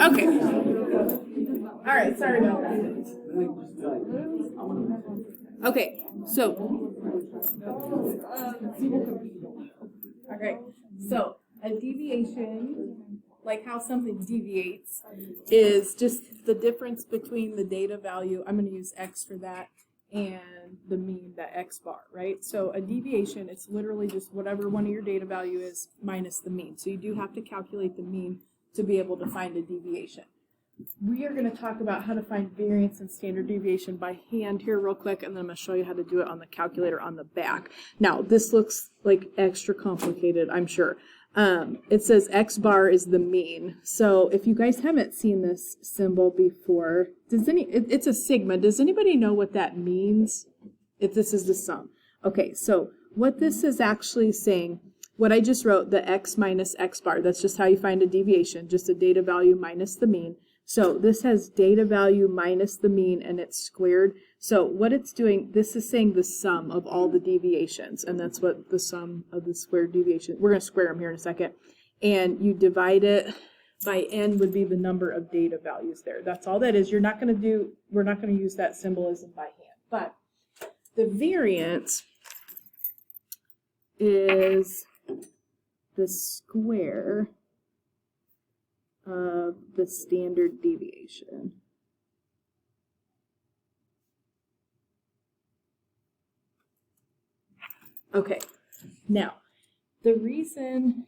Okay. All right, sorry about that. Okay, so. Okay, so a deviation, like how something deviates, is just the difference between the data value, I'm going to use x for that, and the mean, that x bar, right? So a deviation, it's literally just whatever one of your data value is minus the mean. So you do have to calculate the mean to be able to find a deviation. We are going to talk about how to find variance and standard deviation by hand here real quick, and then I'm going to show you how to do it on the calculator on the back. Now, this looks like extra complicated, I'm sure. It says x bar is the mean. So if you guys haven't seen this symbol before, it's a sigma. Does anybody know what that means? If this is the sum. Okay, so what this is actually saying, what I just wrote, the x minus x bar, that's just how you find a deviation, just a data value minus the mean. So this has data value minus the mean, and it's squared. So what it's doing, this is saying the sum of all the deviations, and that's what the sum of the squared deviation, we're going to square them here in a second, and you divide it by n would be the number of data values there. That's all that is. We're not going to use that symbolism by hand. But the variance is the square of the standard deviation. Okay, now the reason,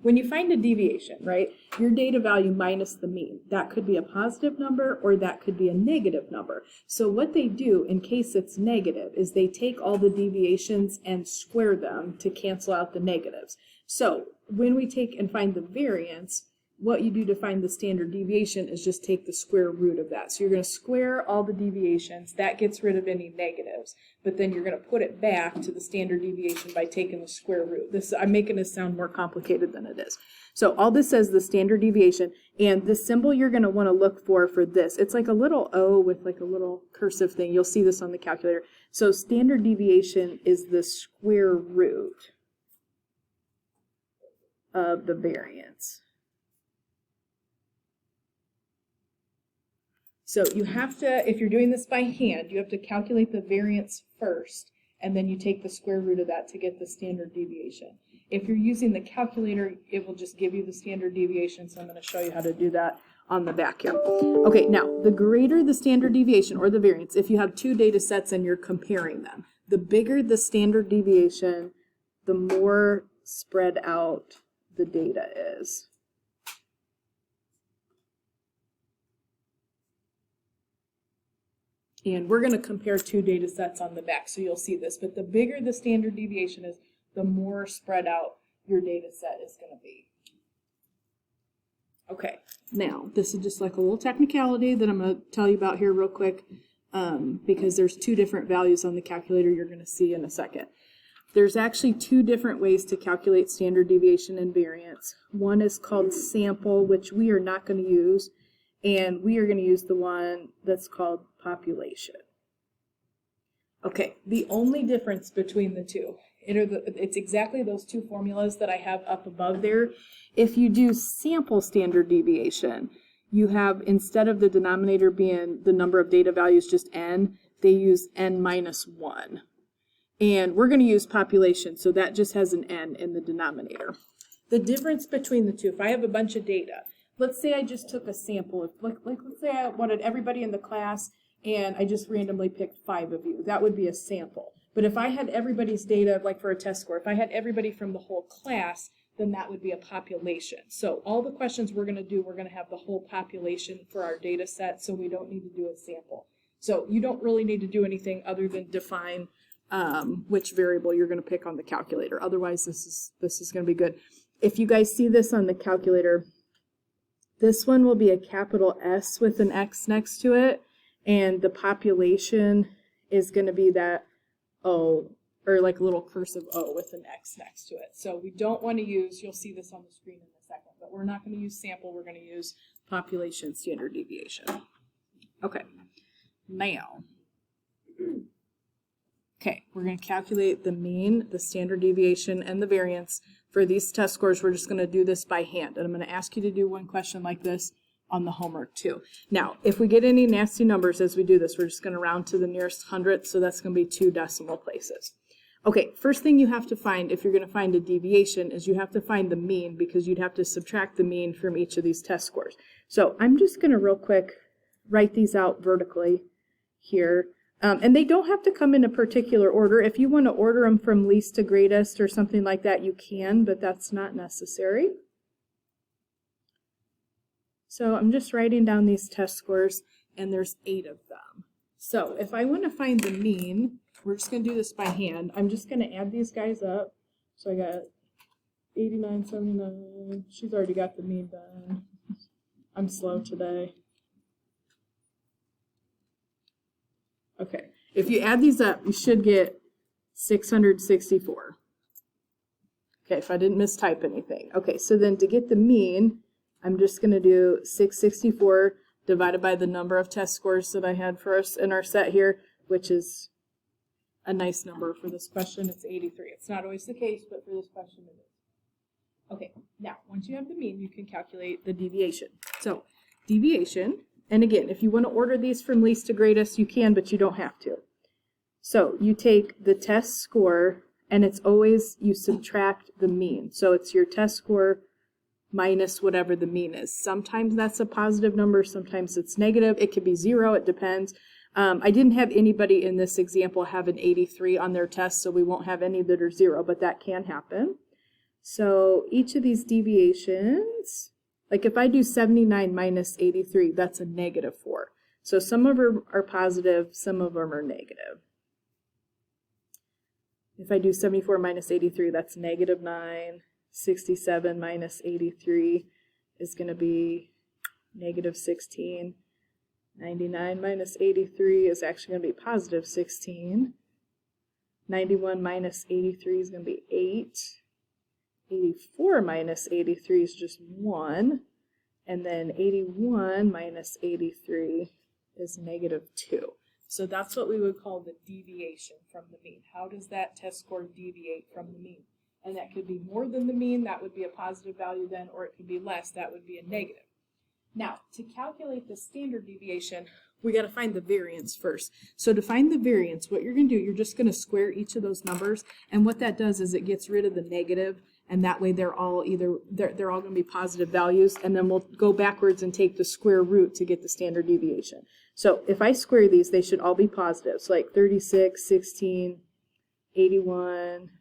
when you find a deviation, right, your data value minus the mean, that could be a positive number or that could be a negative number. So what they do in case it's negative is they take all the deviations and square them to cancel out the negatives. So when we take and find the variance, what you do to find the standard deviation is just take the square root of that. So you're going to square all the deviations. That gets rid of any negatives. But then you're going to put it back to the standard deviation by taking the square root. I'm making this sound more complicated than it is. So all this says the standard deviation. And the symbol you're going to want to look for this, it's like a little O with like a little cursive thing. You'll see this on the calculator. So standard deviation is the square root of the variance. So you have to, if you're doing this by hand, you have to calculate the variance first, and then you take the square root of that to get the standard deviation. If you're using the calculator, it will just give you the standard deviation, so I'm going to show you how to do that on the back here. Okay, now, the greater the standard deviation, or the variance, if you have two data sets and you're comparing them, the bigger the standard deviation, the more spread out the data is. And we're going to compare two data sets on the back, so you'll see this. But the bigger the standard deviation is, the more spread out your data set is going to be. Okay, now this is just like a little technicality that I'm going to tell you about here real quick, because there's two different values on the calculator you're going to see in a second. There's actually two different ways to calculate standard deviation and variance. One is called sample, which we are not going to use, and we are going to use the one that's called population. Okay, the only difference between the two, it's exactly those two formulas that I have up above there. If you do sample standard deviation, you have, instead of the denominator being the number of data values, just n, they use n minus 1. And we're going to use population, so that just has an n in the denominator. The difference between the two, if I have a bunch of data, let's say I just took a sample, let's say I wanted everybody in the class and I just randomly picked 5 of you. That would be a sample. But if I had everybody's data, like for a test score, if I had everybody from the whole class, then that would be a population. So all the questions we're going to do, we're going to have the whole population for our data set, so we don't need to do a sample. So you don't really need to do anything other than define which variable you're going to pick on the calculator. Otherwise, this is going to be good. If you guys see this on the calculator, this one will be a capital S with an X next to it, and the population is going to be that O, or like a little cursive O with an X next to it. So we don't want to use, you'll see this on the screen in a second, but we're not going to use sample, we're going to use population standard deviation. Okay, now, Okay, we're going to calculate the mean, the standard deviation, and the variance. For these test scores, we're just going to do this by hand. And I'm going to ask you to do one question like this on the homework too. Now, if we get any nasty numbers as we do this, we're just going to round to the nearest hundredth, so that's going to be 2 decimal places. Okay, first thing you have to find if you're going to find a deviation is you have to find the mean, because you'd have to subtract the mean from each of these test scores. So I'm just going to real quick write these out vertically here. And they don't have to come in a particular order. If you want to order them from least to greatest or something like that, you can, but that's not necessary. So I'm just writing down these test scores, and there's 8 of them. So if I want to find the mean, we're just going to do this by hand. I'm just going to add these guys up. So I got 89, 79. She's already got the mean done. I'm slow today. Okay, if you add these up, you should get 664. Okay, if I didn't mistype anything. Okay, so then to get the mean, I'm just going to do 664 divided by the number of test scores that I had for us in our set here, which is a nice number for this question. It's 83. It's not always the case, but for this question it is. Okay, now once you have the mean, you can calculate the deviation. So deviation, and again, if you want to order these from least to greatest, you can, but you don't have to. So you take the test score, and it's always, you subtract the mean. So it's your test score minus whatever the mean is. Sometimes that's a positive number, sometimes it's negative. It could be 0, it depends. I didn't have anybody in this example have an 83 on their test, so we won't have any that are 0, but that can happen. So each of these deviations, like if I do 79 minus 83, that's a negative 4. So some of them are positive, some of them are negative. If I do 74 minus 83, that's negative 9. 67 minus 83 is going to be negative 16. 99 minus 83 is actually going to be positive 16. 91 minus 83 is going to be 8. 84 minus 83 is just 1. And then 81 minus 83 is negative 2. So that's what we would call the deviation from the mean. How does that test score deviate from the mean? And that could be more than the mean, that would be a positive value then, or it could be less, that would be a negative. Now, to calculate the standard deviation, we got to find the variance first. So to find the variance, what you're going to do, you're just going to square each of those numbers, and what that does is it gets rid of the negative, and that way they're all they're all going to be positive values, and then we'll go backwards and take the square root to get the standard deviation. So if I square these, they should all be positive. So like 36, 16, 81,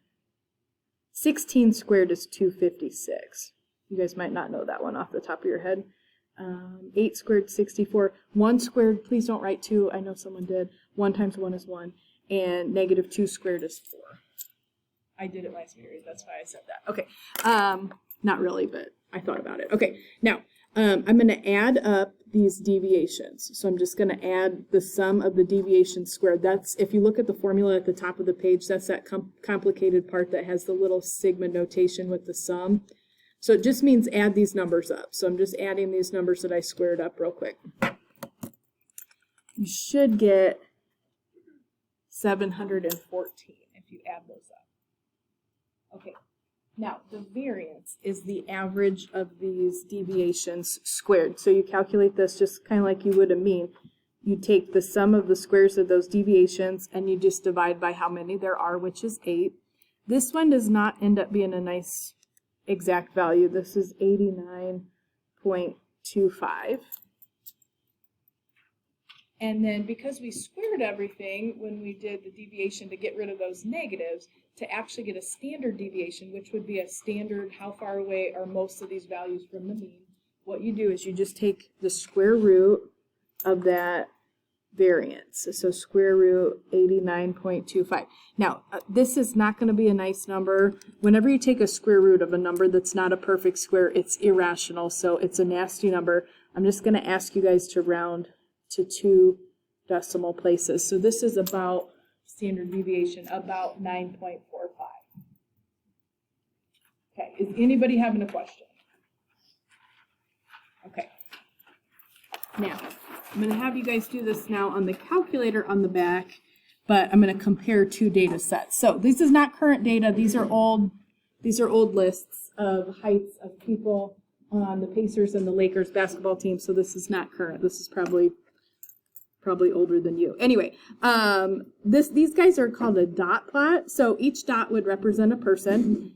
16 squared is 256. You guys might not know that one off the top of your head. 8 squared, 64. 1 squared, please don't write 2. I know someone did. 1 times 1 is 1. And negative 2 squared is 4. I did it last period. That's why I said that. Okay. Not really, but I thought about it. Okay. Now, I'm going to add up these deviations. So I'm just going to add the sum of the deviations squared. That's, if you look at the formula at the top of the page, that's that complicated part that has the little sigma notation with the sum. So it just means add these numbers up. So I'm just adding these numbers that I squared up real quick. You should get 714 if you add those up. Okay. Now, the variance is the average of these deviations squared. So you calculate this just kind of like you would a mean. You take the sum of the squares of those deviations and you just divide by how many there are, which is 8. This one does not end up being a nice exact value. This is 89.25. And then because we squared everything when we did the deviation to get rid of those negatives, to actually get a standard deviation, which would be a standard how far away are most of these values from the mean, what you do is you just take the square root of that variance. So square root 89.25. Now, this is not going to be a nice number. Whenever you take a square root of a number that's not a perfect square, it's irrational, so it's a nasty number. I'm just going to ask you guys to round to 2 decimal places. So this is about standard deviation, about 9.45. Okay, is anybody having a question? Okay. Now, I'm going to have you guys do this now on the calculator on the back. but I'm going to compare two data sets. So this is not current data. These are old lists of heights of people on the Pacers and the Lakers basketball team. So this is not current. This is probably older than you. Anyway, these guys are called a dot plot. So each dot would represent a person.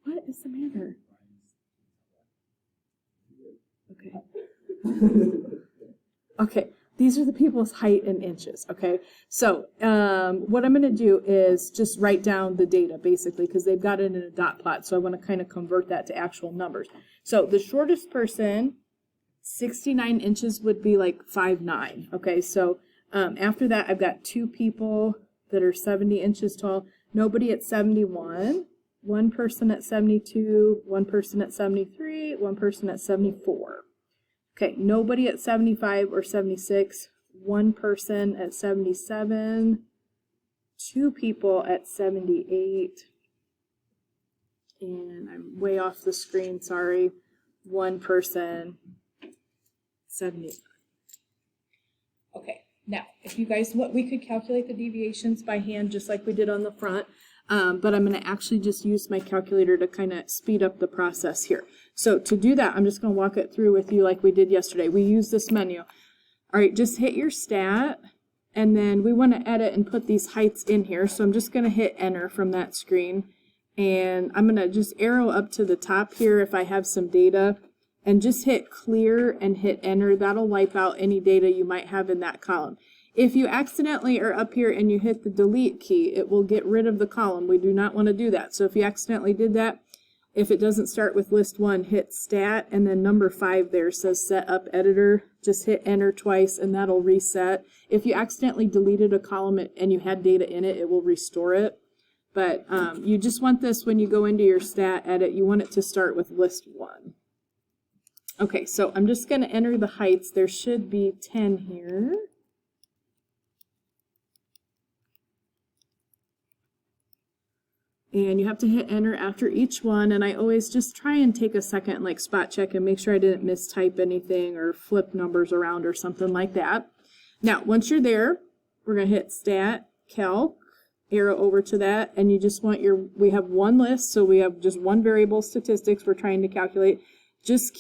What is the matter? Okay. Okay. These are the people's height in inches, okay? So what I'm going to do is just write down the data, basically, because they've got it in a dot plot, so I want to kind of convert that to actual numbers. So the shortest person, 69 inches would be like 5'9", okay? So after that, I've got two people that are 70 inches tall, nobody at 71, one person at 72, one person at 73, one person at 74. Okay, nobody at 75 or 76, one person at 77, two people at 78, and I'm way off the screen, sorry, one person, 79. Okay, now, if you guys, we could calculate the deviations by hand just like we did on the front, but I'm going to actually just use my calculator to kind of speed up the process here. So to do that, I'm just going to walk it through with you like we did yesterday. We use this menu. All right, just hit your stat, and then we want to edit and put these heights in here. So I'm just going to hit enter from that screen, and I'm going to just arrow up to the top here if I have some data, and just hit clear and hit enter. That'll wipe out any data you might have in that column. If you accidentally are up here and you hit the delete key, it will get rid of the column. We do not want to do that. So if you accidentally did that, if it doesn't start with list 1, hit stat, and then number 5 there says set up editor. Just hit enter twice and that'll reset. If you accidentally deleted a column and you had data in it, it will restore it. But you just want this when you go into your stat edit, you want it to start with list 1. Okay, so I'm just going to enter the heights. There should be 10 here. And you have to hit enter after each one, and I always just try and take a second and like spot check and make sure I didn't mistype anything or flip numbers around or something like that. Now, once you're there, we're going to hit stat, calc, arrow over to that, and you just want we have one list, so we have just one variable statistics we're trying to calculate. Just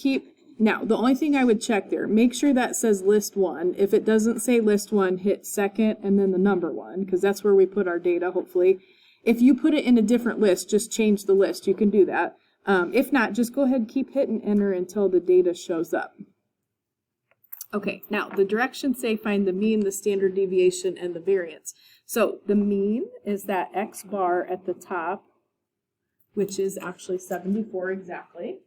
now, the only thing I would check there, make sure that says list 1. If it doesn't say list 1, hit second and then the number 1, because that's where we put our data, hopefully. If you put it in a different list, just change the list. You can do that. If not, just go ahead and keep hitting enter until the data shows up. Okay, now the directions say find the mean, the standard deviation, and the variance. So the mean is that X bar at the top, which is actually 74 exactly.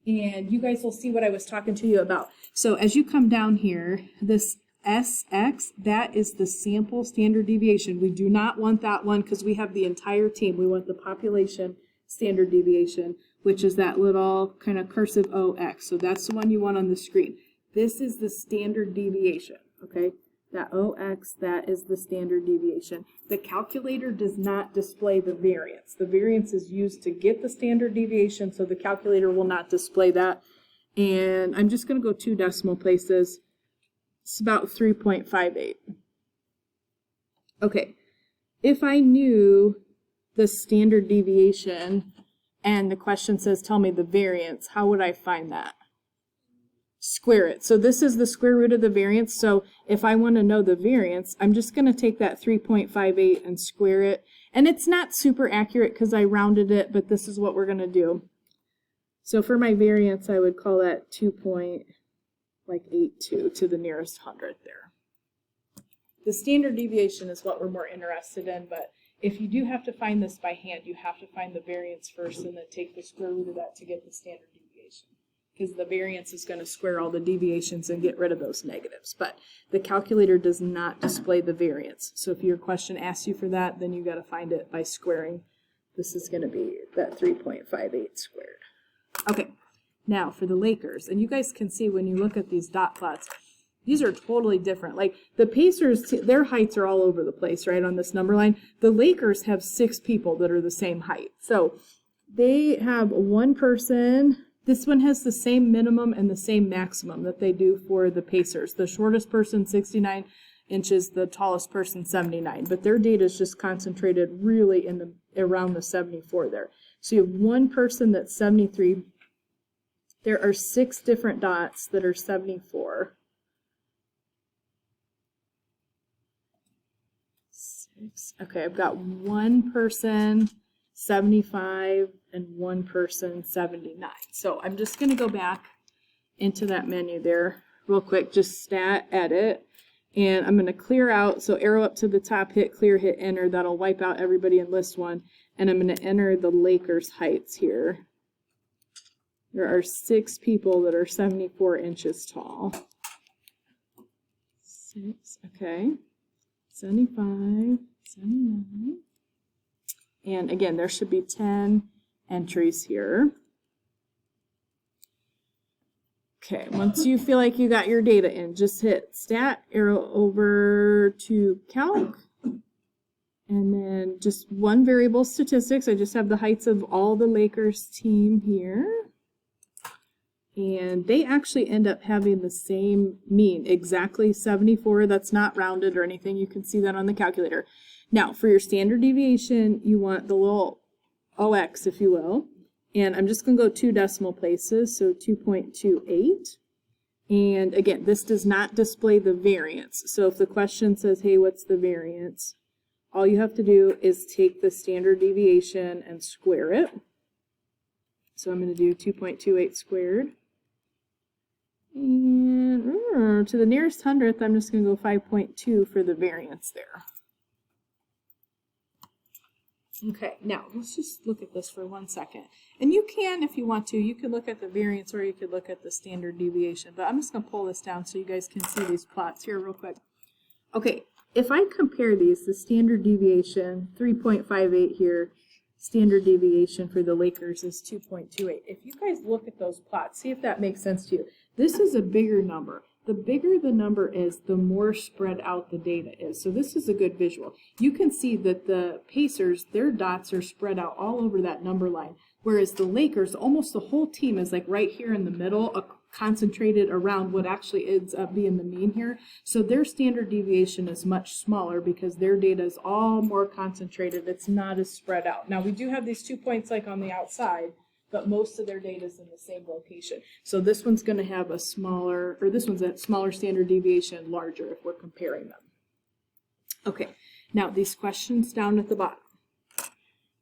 And you guys will see what I was talking to you about. So as you come down here, this SX, that is the sample standard deviation. We do not want that one because we have the entire team. We want the population standard deviation, which is that little kind of cursive OX. So that's the one you want on the screen. This is the standard deviation, okay? That OX, that is the standard deviation. The calculator does not display the variance. The variance is used to get the standard deviation, so the calculator will not display that. And I'm just going to go 2 decimal places. It's about 3.58. Okay, if I knew the standard deviation and the question says tell me the variance, how would I find that? Square it. So this is the square root of the variance. So if I want to know the variance, I'm just going to take that 3.58 and square it. And it's not super accurate because I rounded it, but this is what we're going to do. So for my variance, I would call that 2.82 to the nearest 100 there. The standard deviation is what we're more interested in, but if you do have to find this by hand, you have to find the variance first and then take the square root of that to get the standard deviation. Because the variance is going to square all the deviations and get rid of those negatives. But the calculator does not display the variance. So if your question asks you for that, then you got to find it by squaring. This is going to be that 3.58 squared. Okay, now for the Lakers. And you guys can see when you look at these dot plots, these are totally different. Like the Pacers, their heights are all over the place, right, on this number line. The Lakers have 6 people that are the same height. So they have one person. This one has the same minimum and the same maximum that they do for the Pacers. The shortest person, 69, inches, the tallest person 79, but their data is just concentrated really in the around the 74 there. So you have one person that's 73. There are 6 different dots that are 74. 6. Okay, I've got one person 75 and one person 79. So I'm just going to go back into that menu there real quick, just stat edit, and I'm going to clear out. So arrow up to the top, hit clear, hit enter. That'll wipe out everybody in list 1, and I'm going to enter the Lakers heights here. There are 6 people that are 74 inches tall. 6, okay. 75, 79. And again, there should be 10 entries here. Okay, once you feel like you got your data in, just hit stat, arrow over to calc, and then just one variable, statistics. I just have the heights of all the Lakers team here. And they actually end up having the same mean, exactly 74. That's not rounded or anything. You can see that on the calculator. Now, for your standard deviation, you want the little OX, if you will. And I'm just going to go 2 decimal places, so 2.28. And again, this does not display the variance. So if the question says, hey, what's the variance? All you have to do is take the standard deviation and square it. So I'm going to do 2.28 squared. And to the nearest hundredth, I'm just going to go 5.2 for the variance there. Okay, now let's just look at this for 1 second. And you can, if you want to, you could look at the variance or you could look at the standard deviation. But I'm just going to pull this down so you guys can see these plots here real quick. Okay, if I compare these, the standard deviation, 3.58 here, standard deviation for the Lakers is 2.28. If you guys look at those plots, see if that makes sense to you. This is a bigger number. The bigger the number is, the more spread out the data is. So this is a good visual. You can see that the Pacers, their dots are spread out all over that number line, whereas the Lakers, almost the whole team is like right here in the middle, concentrated around what actually ends up being the mean here. So their standard deviation is much smaller because their data is all more concentrated. It's not as spread out. Now we do have these 2 points like on the outside, but most of their data is in the same location. So this one's going to have a smaller, or this one's a smaller standard deviation, larger if we're comparing them. Okay, now these questions down at the bottom.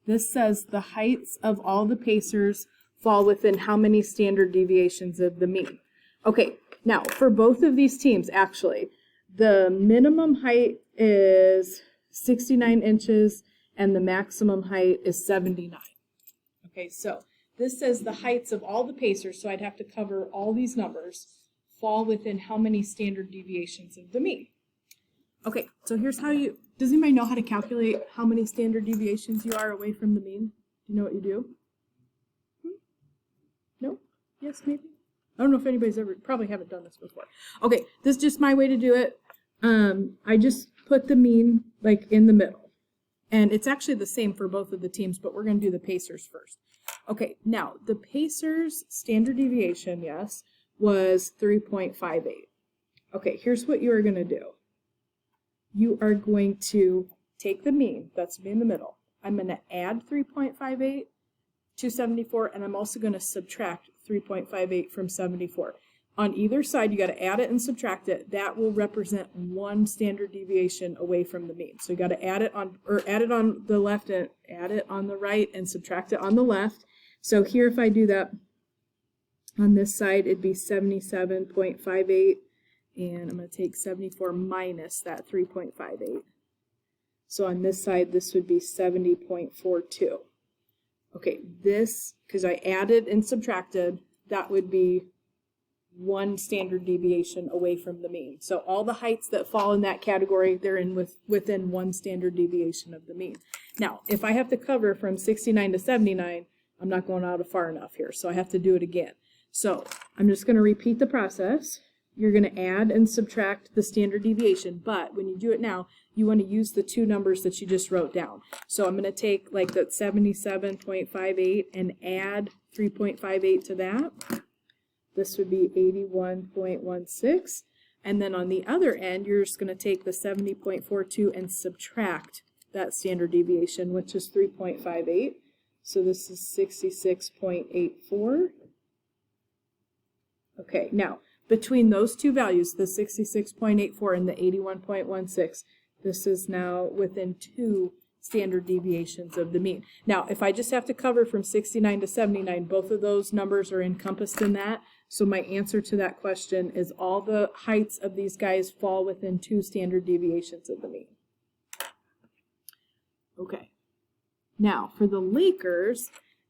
This says the heights of all the Pacers fall within how many standard deviations of the mean. Okay, now for both of these teams, actually, the minimum height is 69 inches and the maximum height is 79. Okay, so this says the heights of all the Pacers, so I'd have to cover all these numbers, fall within how many standard deviations of the mean. Okay, so here's how you, does anybody know how to calculate how many standard deviations you are away from the mean? Do you know what you do? No? Yes, maybe? I don't know if anybody's ever, probably haven't done this before. Okay, this is just my way to do it. I just put the mean like in the middle. And it's actually the same for both of the teams, but we're going to do the Pacers first. Okay, now the Pacers standard deviation, yes, was 3.58. Okay, here's what you are going to do. You are going to take the mean, that's me in the middle. I'm going to add 3.58 to 74, and I'm also going to subtract 3.58 from 74. On either side, you got to add it and subtract it. That will represent one standard deviation away from the mean. So you got to add it on, or add it on the left and add it on the right and subtract it on the left. So here, if I do that on this side, it'd be 77.58, and I'm going to take 74 minus that 3.58. So on this side, this would be 70.42. Okay, this, because I added and subtracted, that would be one standard deviation away from the mean. So all the heights that fall in that category, they're in within one standard deviation of the mean. Now, if I have to cover from 69 to 79, I'm not going out far enough here, so I have to do it again. So I'm just going to repeat the process. You're going to add and subtract the standard deviation, but when you do it now, you want to use the two numbers that you just wrote down. So I'm going to take like that 77.58 and add 3.58 to that. This would be 81.16. And then on the other end, you're just going to take the 70.42 and subtract that standard deviation, which is 3.58. So this is 66.84. Okay, now between those two values, the 66.84 and the 81.16, this is now within 2 standard deviations of the mean. Now, if I just have to cover from 69 to 79, both of those numbers are encompassed in that. So my answer to that question is all the heights of these guys fall within 2 standard deviations of the mean. Okay. Now, for the Lakers,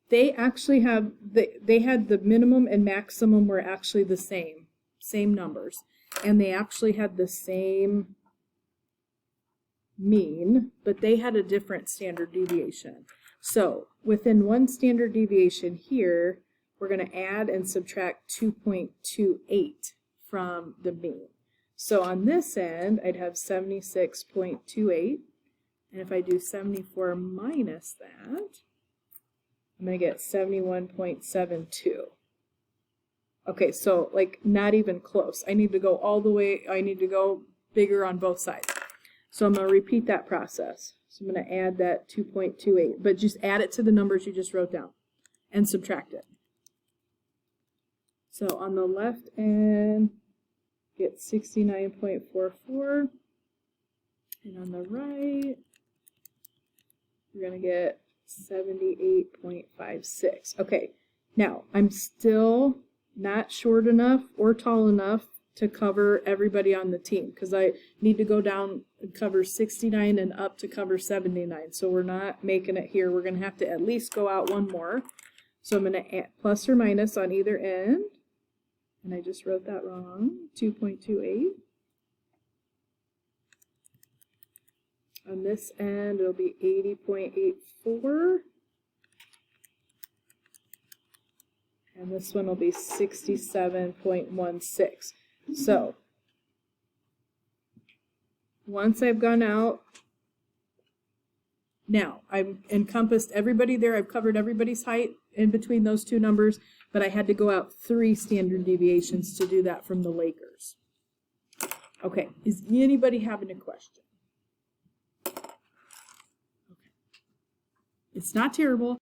they actually have, they had the minimum and maximum were actually the same numbers. And they actually had the same mean, but they had a different standard deviation. So within 1 standard deviation here, we're going to add and subtract 2.28 from the mean. So on this end, I'd have 76.28. And if I do 74 minus that, I'm going to get 71.72. Okay, so like not even close. I need to go all the way, I need to go bigger on both sides. So I'm going to repeat that process. So I'm going to add that 2.28, but just add it to the numbers you just wrote down and subtract it. So on the left end, get 69.44, and on the right, we're going to get 78.56. Okay, now I'm still not short enough or tall enough to cover everybody on the team because I need to go down and cover 69 and up to cover 79. So we're not making it here. We're going to have to at least go out one more. So I'm going to add plus or minus on either end. And I just wrote that wrong, 2.28. On this end, it'll be 80.84. And this one will be 67.16. So, once I've gone out, now I've encompassed everybody there. I've covered everybody's height in between those two numbers, but I had to go out 3 standard deviations to do that from the Lakers. Okay, is anybody having a question? Okay. It's not terrible.